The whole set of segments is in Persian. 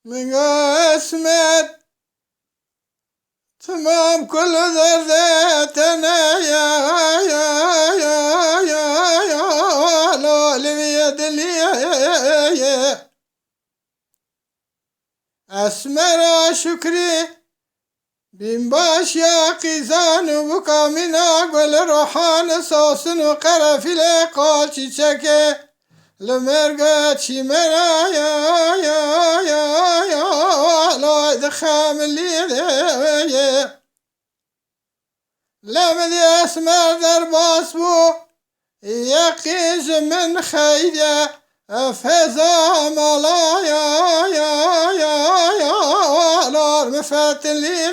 من اسمت تمام كل ذرتنا يا لو لبيد لي اسمر شكري بين باش يا قيزان وبكى من أقبل روحان صوصن وقرفي قال تشكي لمرقت شمرا يا لا يدخام اللي لما دي اسمر درباس بو يقيج من خيدة فزا ملا يا لار مفاتن لي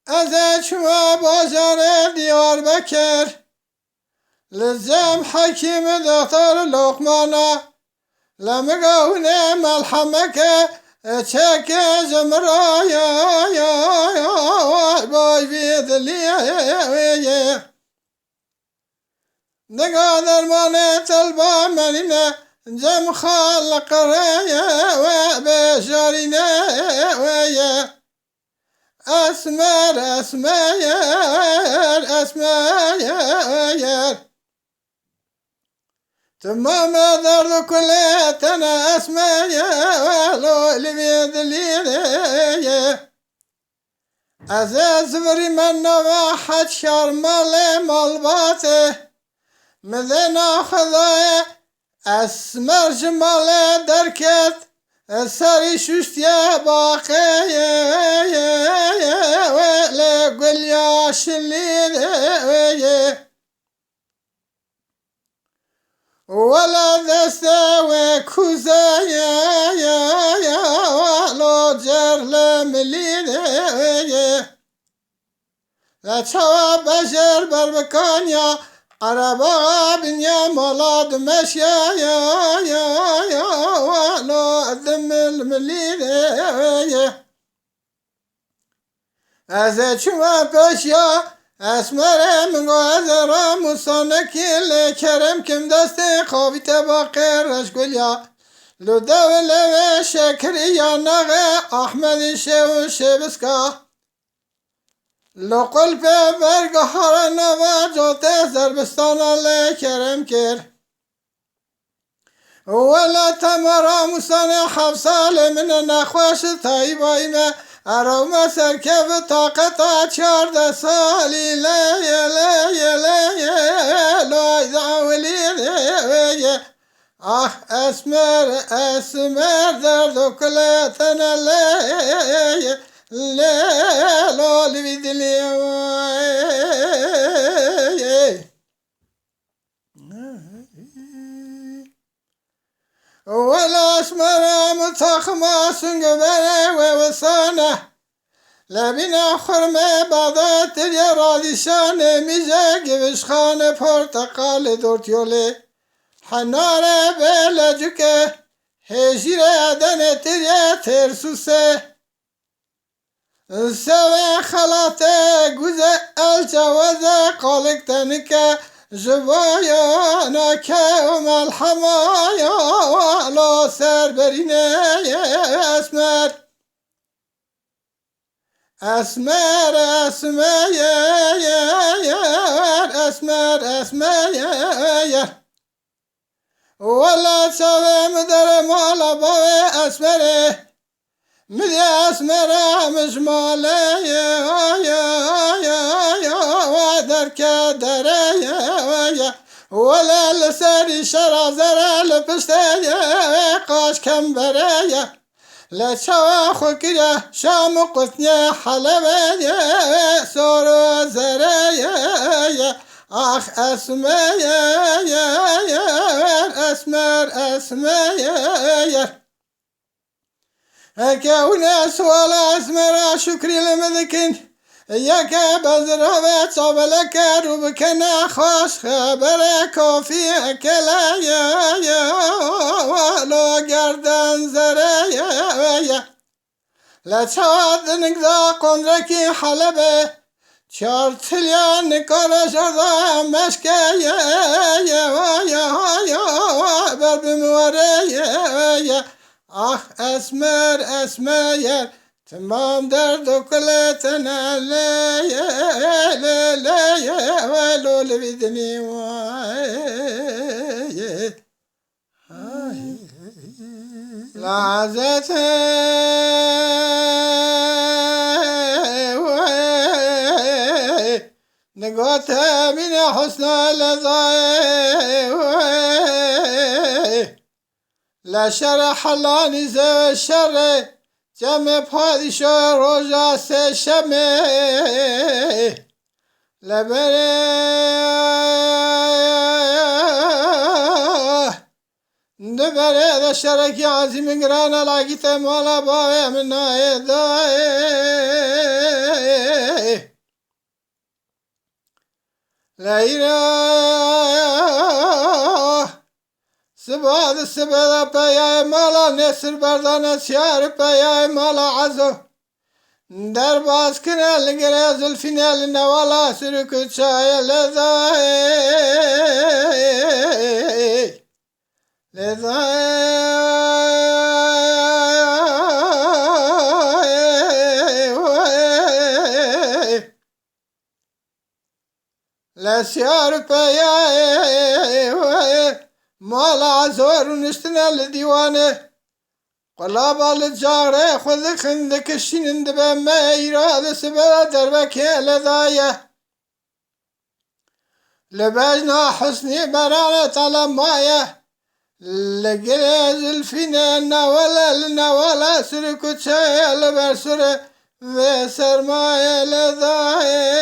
أذا شما بازار ديار بكر لزم حكيم دكتور لقمانا لمقاونا ملحمك تشك زمرا يا باي بيد لي نقادر ما تلبا مننا جم خالق رايا وبشرنا ويا أسمر أسماير تمام درد كلتنا أسماير لو لبيد لي أزاز بري من واحد شرمال مالباته مذنا خذايا اسمر جمال دركت سري شوشتيا باقي ولا قل يا شليل ولا دستوي كوزايا لو جر لمليل لا تشوى بشر بربكانيا عربا بنيا مولاد مشيا يا لا أدم المليل أزا شما بشيا اسمر من غازر مصانك الكرم كم دست خوي تباقر رشقليا لو دولة شكريا نغي أحمد شو شبسكا لو قلب برگ هرنا و جوت زربستان الله کرم کر ولا تمرا مسان حفصال من نخوش تایبای ما اروم سرکب طاقتا 14 سالی لا دعولی آه اسمر درد کلتنا لا لبيد لي ولا اسمر متخما سنقبر ووصانه لبنا خرمه بعضات اليرادي شان ميزاق بشخان برتقال دورتيولي حناره بلجكه هجيره دنه تريا ترسوسه سوى خلاته جوزة الجوازة قالك تنك جوايا ناكا ومالحمايا لا سر برينه اسمر ولا سوى مدر مالا باوي اسمره مدي اسمره مجمالة ودرك دريا ولا لساني شرازر لبستي قاش كمبريا لا شوا خكيا شام قثني حلبي سورو زريا اخ اسمر كون سوال اسمر شكري لمذكن ياك بزرابة صابلك روبكنا خوش خبر كافي كلا لا گردن زريا لا تشاد نقضى قندركي حلبة 4 تليان نكار شرطة مشكا يا بر بموريا اسمر اسمر تمام درد و کلتنا لی لی لی ولو لبدنی وای لعزت نقاط من حسن لذائي لا شرح الله نزا الشر جمع پادشاه روزا سه شمه نبره ده شرکی عظیم گرانه لاگیت مولا باوی من نایدای لیرا سباد سباد پیای مالا نصر بردان سیار پیای مالا عزو در باز کنه لگره زلفینه لنوالا سرکو چای لذای لذای لسیار پیای مالا زور نشتنا لدیوانه قلابا لجاره خود خندك شنند بما إرادة سبلا دربك لذايا لبجنا حسني برانة على مايا لقرز الفينا النوالا سركو تشايا لبرسر وسر مايا لذايا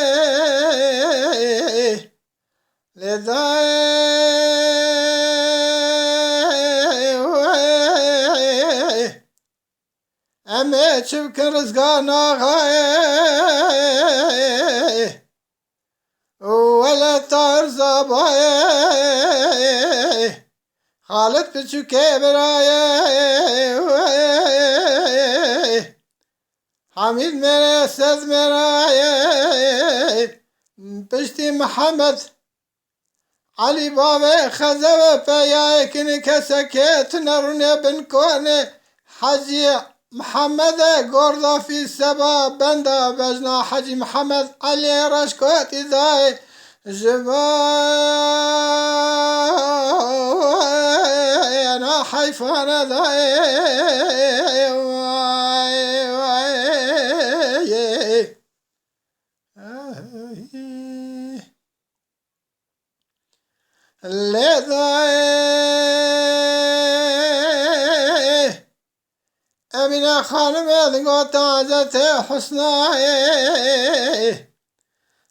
أمي شبك رزقانا غاية ولا ترزا باي خالد بشو كبراية حميد مرا سد مراية بشتي محمد علي بابا خزوة بياي كنك سكيت نرني بن كوني حجي محمد قرضة في السبا بندا بجنا حجي محمد علي رشكوت إذاي جباي أنا حيفان ذاي لذاي أمينة خانم نقاط عزت حسناي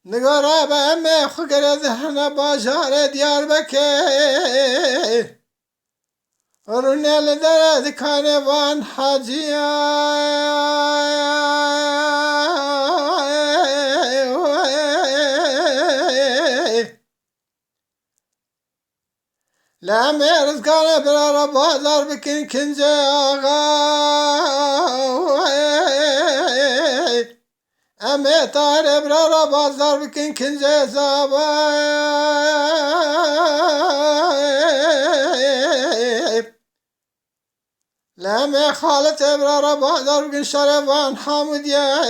نقرب أمي خقر ذهنا باشار ديار بكير ورنا لدرد كانوان حاجيا لا ميرز كان برا بازار بكن كنجي آغاي أمي طار برا بازار بكن كنجي زاباي لا مي خالت برا بازار بكن شرفان حامد يا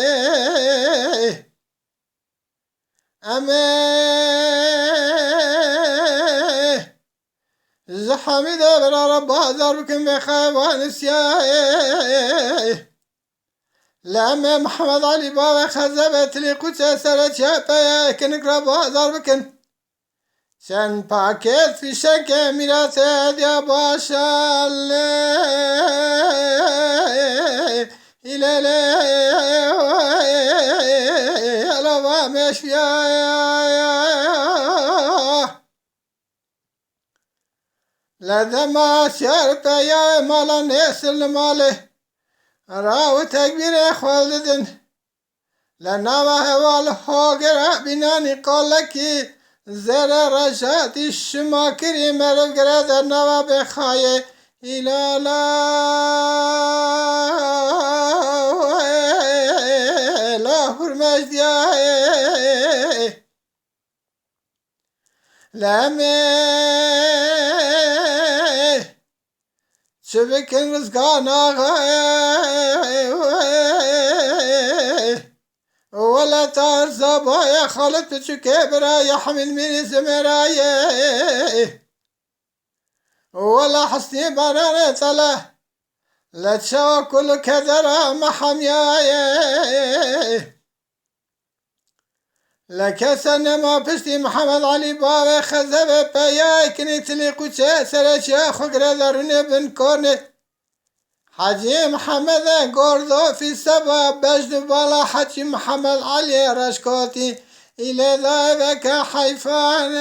أمي زحمي دبر رب هذا بكم بخيوان سياي لما محمد علي بابا خزبت لي قدس سرت شابا كنك رب هذا بكن سن باكيت في شك ميراث يا باشا إلى لا مش لدما شرط يا مالا نسل ماله راو تكبير خالدن لنا وهوال هاجر بناني قال لك زر رشات الشماكري مرف قرد النوا بخاية إلى لا هرمش دياه لمه شبكن رزقانا ولا ترزب يا خالد تشكبرا يا حمل من زمراي ولا حسني براني طلع لا تشوى كل كدرة محمياي لك سنة ما بشتي محمد علي بابا خزب بياي كنت لي قوشة سرشا خقر درني بن كورني حاجي محمد قردو في السبب بجد بالا حاجي محمد علي رشكوتي إلى ذلك حيفان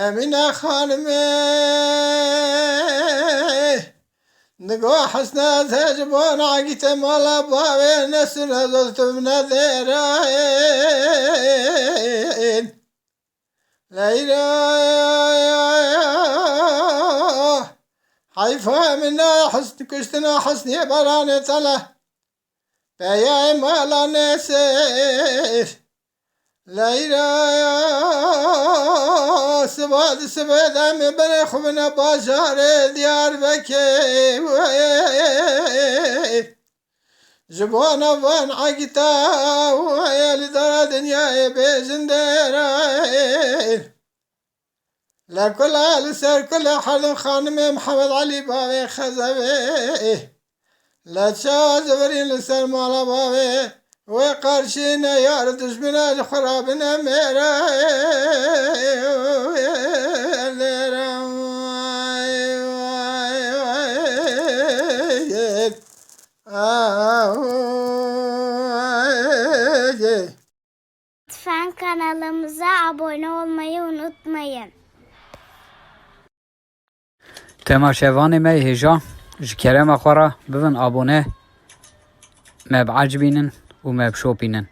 أمينة خانمي نقو حسنا تجبون عقيت مولا بابي نسنا زلت من الذيرين لا إله حيفا منا حسن كشتنا حسني براني طلع بيا مولا نسير لا إله سباد أمي بني خبنا باشار ديار بكي جبونا وان عقتا ويا لدار دنيا بجندرين لكل لسر كل حد خانم محمد علي بابي خزبي لا تشاز برين لسر مالا بابي وقرشنا يا ردش بنا الخرابنا ميرا Lütfen kanalımıza abone olmayı unutmayın. تماشاواني مي هجا جكرم أخورا ببن أبونه ما بعجبينن وما بشوبينن